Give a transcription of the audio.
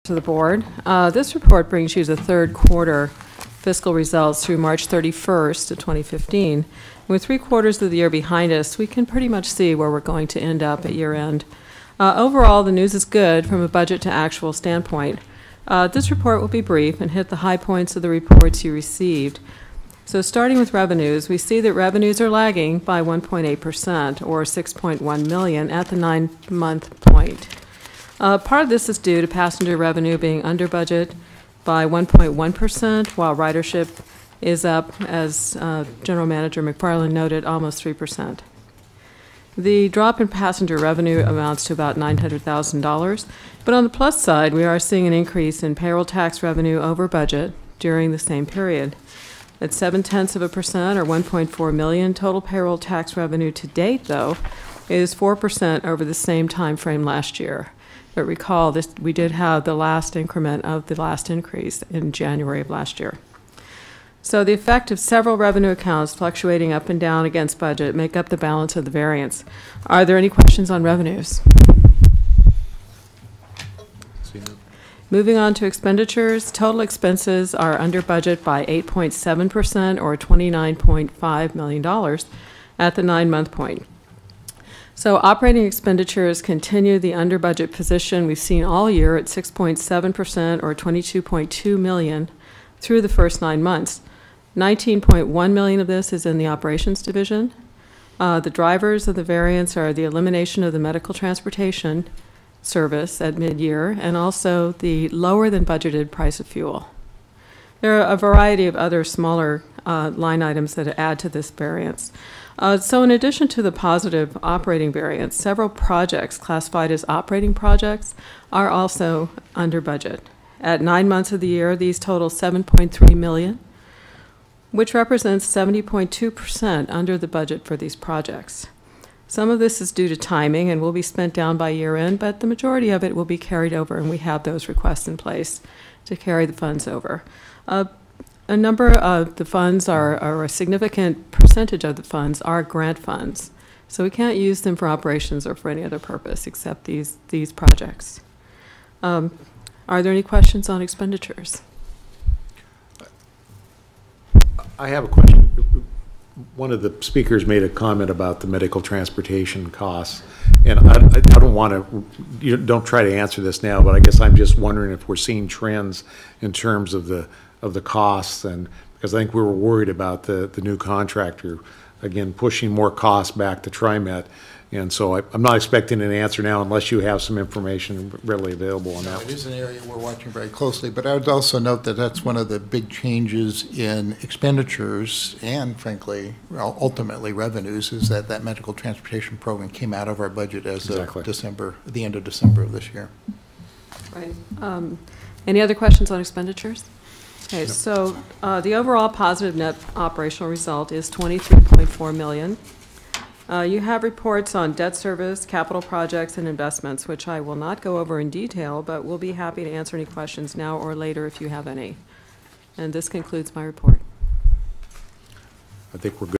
To the board. This report brings you the third quarter fiscal results through March 31st of 2015. With 3 quarters of the year behind us, we can pretty much see where we're going to end up at year end. Overall, the news is good from a budget to actual standpoint. This report will be brief and hit the high points of the reports you received. So starting with revenues, we see that revenues are lagging by 1.8% or $6.1 million at the 9-month point. Part of this is due to passenger revenue being under budget by 1.1%, while ridership is up, as General Manager McFarland noted, almost 3%. The drop in passenger revenue amounts to about $900,000, but on the plus side, we are seeing an increase in payroll tax revenue over budget during the same period. At 0.7% or $1.4 million, total payroll tax revenue to date, though, is 4% over the same time frame last year. But recall, we did have the last increment of the last increase in January of last year. So the effect of several revenue accounts fluctuating up and down against budget make up the balance of the variance. Are there any questions on revenues? Moving on to expenditures, total expenses are under budget by 8.7% or $29.5 million at the 9-month point. So operating expenditures continue the under budget position we've seen all year at 6.7% or $22.2 million through the first 9 months. $19.1 million of this is in the operations division. The drivers of the variance are the elimination of the medical transportation service at mid-year and also the lower than budgeted price of fuel. There are a variety of other smaller line items that add to this variance. So in addition to the positive operating variance, several projects classified as operating projects are also under budget. At 9 months of the year, these total $7.3 million, which represents 70.2% under the budget for these projects. Some of this is due to timing and will be spent down by year end, but the majority of it will be carried over, and we have those requests in place to carry the funds over. A number of the funds or a significant percentage of the funds are grant funds. So we can't use them for operations or for any other purpose except these projects. Are there any questions on expenditures? I have a question. One of the speakers made a comment about the medical transportation costs, and I don't want to, you don't try to answer this now, but I guess I'm just wondering if we're seeing trends in terms of the costs, and because I think we were worried about the new contractor again pushing more costs back to Trimet, and so I'm not expecting an answer now unless you have some information readily available on that. It is an area we're watching very closely, but I would also note that that's one of the big changes in expenditures and, frankly, ultimately revenues, is that medical transportation program came out of our budget as of December, the end of December of this year. Right. Any other questions on expenditures? Okay, so the overall positive net operational result is $23.4 million. You have reports on debt service, capital projects, and investments, which I will not go over in detail, but we'll be happy to answer any questions now or later if you have any. And this concludes my report. I think we're good.